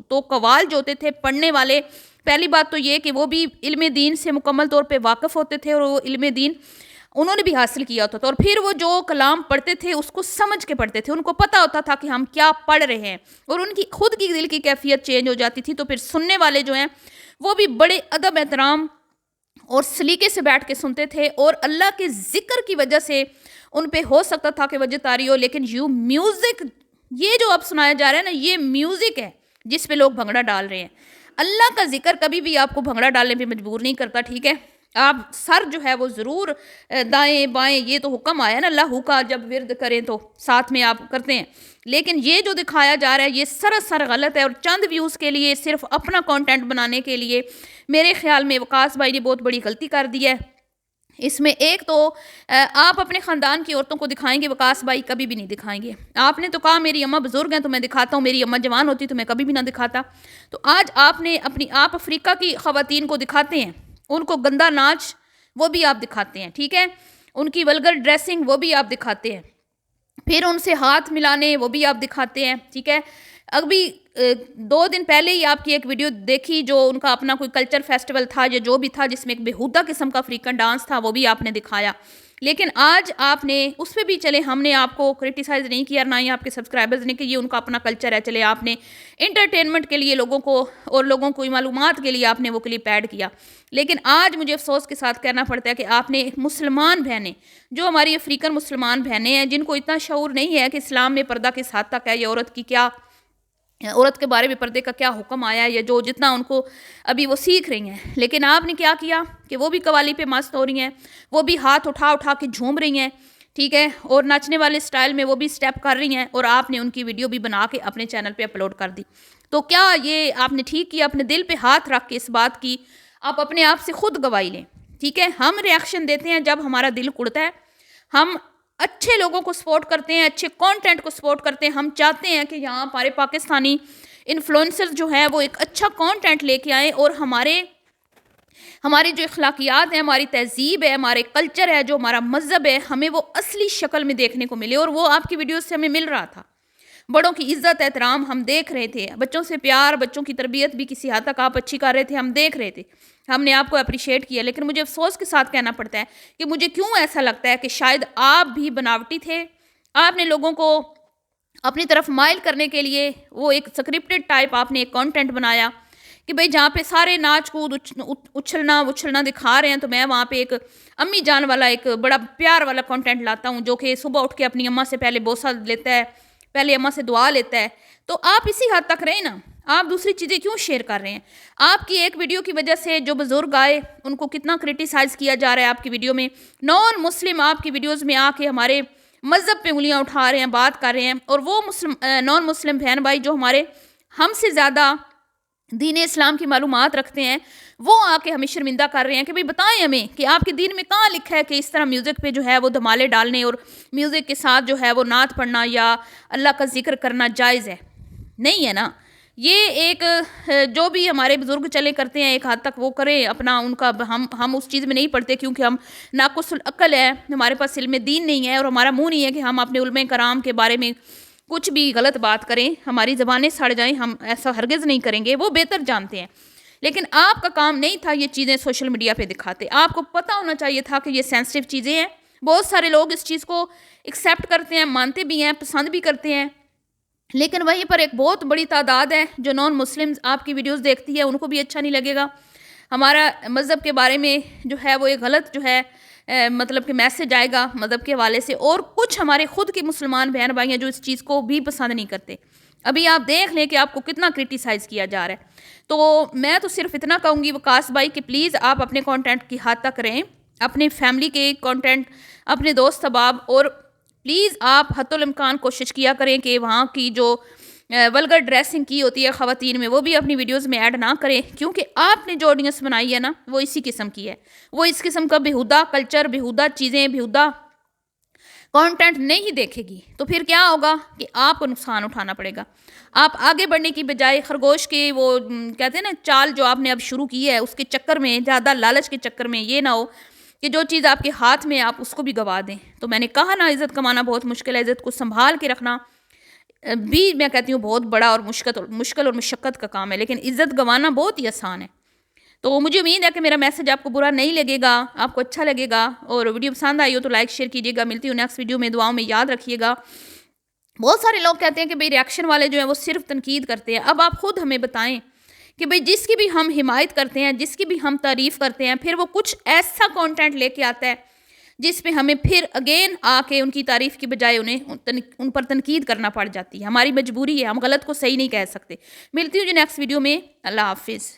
تو قوال جو ہوتے تھے پڑھنے والے، پہلی بات تو یہ کہ وہ بھی علم دین سے مکمل طور پہ واقف ہوتے تھے، اور وہ علم دین انہوں نے بھی حاصل کیا ہوتا تھا، اور پھر وہ جو کلام پڑھتے تھے اس کو سمجھ کے پڑھتے تھے، ان کو پتہ ہوتا تھا کہ ہم کیا پڑھ رہے ہیں، اور ان کی خود کی دل کی کیفیت چینج ہو جاتی تھی، تو پھر سننے والے جو ہیں وہ بھی بڑے ادب احترام اور سلیقے سے بیٹھ کے سنتے تھے، اور اللہ کے ذکر کی وجہ سے ان پہ ہو سکتا تھا کہ وجہ طاری ہو، لیکن میوزک، یہ جو اب سنایا جا رہا ہے نا، یہ میوزک ہے جس پہ لوگ بھنگڑا ڈال رہے ہیں۔ اللہ کا ذکر کبھی بھی آپ کو بھنگڑا ڈالنے پہ مجبور نہیں کرتا، ٹھیک ہے؟ آپ سر جو ہے وہ ضرور دائیں بائیں، یہ تو حکم آیا نا اللہ کا، جب ورد کریں تو ساتھ میں آپ کرتے ہیں، لیکن یہ جو دکھایا جا رہا ہے یہ سراسر غلط ہے، اور چند ویوز کے لیے، صرف اپنا کانٹینٹ بنانے کے لیے میرے خیال میں وقاص بھائی نے بہت بڑی غلطی کر دی ہے۔ اس میں ایک تو آپ اپنے خاندان کی عورتوں کو دکھائیں گے، وقاص بھائی کبھی بھی نہیں دکھائیں گے۔ آپ نے تو کہا میری اماں بزرگ ہیں تو میں دکھاتا ہوں، میری اماں جوان ہوتی تو میں کبھی بھی نہ دکھاتا، تو آج آپ نے آپ افریقہ کی خواتین کو دکھاتے ہیں، ان کو گندا ناچ وہ بھی آپ دکھاتے ہیں، ٹھیک ہے، ان کی ولگر ڈریسنگ وہ بھی آپ دکھاتے ہیں، پھر ان سے ہاتھ ملانے وہ بھی آپ دکھاتے ہیں، ٹھیک ہے۔ ابھی 2 دن پہلے ہی آپ کی ایک ویڈیو دیکھی جو ان کا اپنا کوئی کلچر فیسٹیول تھا یا جو بھی تھا، جس میں ایک بےہودہ قسم کا افریقن ڈانس تھا، وہ بھی آپ نے دکھایا، لیکن آج آپ نے اس پہ بھی، چلے ہم نے آپ کو کرٹیسائز نہیں کیا، نہ ہی آپ کے سبسکرائبرز نے، کہ یہ ان کا اپنا کلچر ہے، چلے آپ نے انٹرٹینمنٹ کے لیے لوگوں کو اور لوگوں کو معلومات کے لیے آپ نے وہ کلپ ایڈ کیا، لیکن آج مجھے افسوس کے ساتھ کہنا پڑتا ہے کہ آپ نے مسلمان بہنیں، جو ہماری افریقن مسلمان بہنیں ہیں، جن کو اتنا شعور نہیں ہے کہ اسلام میں پردہ کس حد تک ہے، یا عورت کے بارے میں پردے کا کیا حکم آیا ہے، یا جو جتنا ان کو ابھی وہ سیکھ رہی ہیں، لیکن آپ نے کیا کیا کہ وہ بھی قوالی پہ مست ہو رہی ہیں، وہ بھی ہاتھ اٹھا کے جھوم رہی ہیں، ٹھیک ہے، اور ناچنے والے سٹائل میں وہ بھی سٹیپ کر رہی ہیں، اور آپ نے ان کی ویڈیو بھی بنا کے اپنے چینل پہ اپلوڈ کر دی۔ تو کیا یہ آپ نے ٹھیک کیا؟ اپنے دل پہ ہاتھ رکھ کے اس بات کی آپ اپنے آپ سے خود گواہی لیں، ٹھیک ہے۔ ہم ریاکشن دیتے ہیں جب ہمارا دل کڑتا ہے، ہم اچھے لوگوں کو سپورٹ کرتے ہیں، اچھے کانٹینٹ کو سپورٹ کرتے ہیں، ہم چاہتے ہیں کہ یہاں ہمارے پاکستانی انفلوئنسر جو ہیں وہ ایک اچھا کانٹینٹ لے کے آئیں، اور ہماری جو اخلاقیات ہیں، ہماری تہذیب ہے، ہمارے کلچر ہے، جو ہمارا مذہب ہے، ہمیں وہ اصلی شکل میں دیکھنے کو ملے، اور وہ آپ کی ویڈیوز سے ہمیں مل رہا تھا۔ بڑوں کی عزت احترام ہم دیکھ رہے تھے، بچوں سے پیار، بچوں کی تربیت بھی کسی حد تک آپ اچھی کر رہے تھے، ہم دیکھ رہے تھے، ہم نے آپ کو اپریشیٹ کیا، لیکن مجھے افسوس کے ساتھ کہنا پڑتا ہے کہ مجھے کیوں ایسا لگتا ہے کہ شاید آپ بھی بناوٹی تھے، آپ نے لوگوں کو اپنی طرف مائل کرنے کے لیے وہ ایک سکرپٹڈ ٹائپ آپ نے ایک کانٹینٹ بنایا کہ بھئی جہاں پہ سارے ناچ کود اچھلنا دکھا رہے ہیں، تو میں وہاں پہ ایک امی جان والا ایک بڑا پیار والا کانٹینٹ لاتا ہوں، جو کہ صبح اٹھ کے اپنی اماں سے پہلے بوسہ لیتا ہے، پہلے اماں سے دعا لیتا ہے، تو آپ اسی حد تک رہے نا، آپ دوسری چیزیں کیوں شیئر کر رہے ہیں؟ آپ کی ایک ویڈیو کی وجہ سے جو بزرگ آئے ان کو کتنا کرٹیسائز کیا جا رہا ہے آپ کی ویڈیو میں، نان مسلم آپ کی ویڈیوز میں آ کے ہمارے مذہب پہ انگلیاں اٹھا رہے ہیں، بات کر رہے ہیں، اور وہ نان مسلم بہن بھائی جو ہم سے زیادہ دین اسلام کی معلومات رکھتے ہیں، وہ آ کے ہمیں شرمندہ کر رہے ہیں کہ بھئی بتائیں ہمیں کہ آپ کے دین میں کہاں لکھا ہے کہ اس طرح میوزک پہ جو ہے وہ دھمالے ڈالنے اور میوزک کے ساتھ جو ہے وہ نعت پڑھنا یا اللہ کا ذکر کرنا جائز ہے؟ نہیں ہے نا۔ یہ ایک جو بھی ہمارے بزرگ چلے کرتے ہیں ایک حد تک وہ کریں اپنا، ان کا ہم اس چیز میں نہیں پڑھتے، کیونکہ ہم ناقص العقل ہے، ہمارے پاس علم دین نہیں ہے، اور ہمارا منہ نہیں ہے کہ ہم اپنے علماء کرام کے بارے میں کچھ بھی غلط بات کریں، ہماری زبانیں سڑ جائیں، ہم ایسا ہرگز نہیں کریں گے، وہ بہتر جانتے ہیں، لیکن آپ کا کام نہیں تھا یہ چیزیں سوشل میڈیا پہ دکھاتے، آپ کو پتہ ہونا چاہیے تھا کہ یہ سینسٹیو چیزیں ہیں، بہت سارے لوگ اس چیز کو ایکسیپٹ کرتے ہیں، مانتے بھی ہیں، پسند بھی کرتے ہیں، لیکن وہیں پر ایک بہت بڑی تعداد ہے جو نان مسلمز آپ کی ویڈیوز دیکھتی ہے، ان کو بھی اچھا نہیں لگے گا، ہمارا مذہب کے بارے میں جو ہے وہ ایک غلط جو ہے مطلب کہ میسج آئے گا مذہب کے حوالے سے، اور کچھ ہمارے خود کے مسلمان بہن بھائی ہیں جو اس چیز کو بھی پسند نہیں کرتے۔ ابھی آپ دیکھ لیں کہ آپ کو کتنا کرٹیسائز کیا جا رہا ہے، تو میں تو صرف اتنا کہوں گی وقاص بھائی کہ پلیز آپ اپنے کانٹینٹ کی حد تک رہیں، اپنے فیملی کے کانٹینٹ، اپنے دوست احباب، اور پلیز آپ حتی الامکان کوشش کیا کریں کہ وہاں کی جو ولگر ڈریسنگ کی ہوتی ہے خواتین میں وہ بھی اپنی ویڈیوز میں ایڈ نہ کریں، کیونکہ آپ نے جو آڈینس بنائی ہے نا وہ اسی قسم کی ہے، وہ اس قسم کا بےہودہ کلچر، بےہودہ چیزیں، بےہودہ کانٹینٹ نہیں دیکھے گی، تو پھر کیا ہوگا کہ آپ کو نقصان اٹھانا پڑے گا۔ آپ آگے بڑھنے کی بجائے خرگوش کے وہ کہتے ہیں نا چال جو آپ نے اب شروع کی ہے، اس کے چکر میں، زیادہ لالچ کے چکر میں یہ نہ ہو کہ جو چیز آپ کے ہاتھ میں آپ اس کو بھی گوا دیں۔ تو میں نے کہا نا عزت کمانا بہت مشکل ہے، عزت کو سنبھال کے رکھنا بھی میں کہتی ہوں بہت بڑا اور مشکل اور مشقت کا کام ہے، لیکن عزت گنوانا بہت ہی آسان ہے۔ تو مجھے امید ہے کہ میرا میسج آپ کو برا نہیں لگے گا، آپ کو اچھا لگے گا، اور ویڈیو پسند آئی ہو تو لائک شیئر کیجیے گا۔ ملتی ہوں نیکسٹ ویڈیو میں، دعاؤں میں یاد رکھیے گا۔ بہت سارے لوگ کہتے ہیں کہ بھئی ریاکشن والے جو ہیں وہ صرف تنقید کرتے ہیں۔ اب آپ خود ہمیں بتائیں کہ بھئی جس کی بھی ہم حمایت کرتے ہیں، جس کی بھی ہم تعریف کرتے ہیں، پھر وہ کچھ ایسا کانٹینٹ لے کے آتا ہے جس پہ ہمیں پھر اگین آ کے ان کی تعریف کی بجائے ان پر تنقید کرنا پڑ جاتی ہے۔ ہماری مجبوری ہے، ہم غلط کو صحیح نہیں کہہ سکتے۔ ملتی ہوں جو نیکسٹ ویڈیو میں، اللہ حافظ۔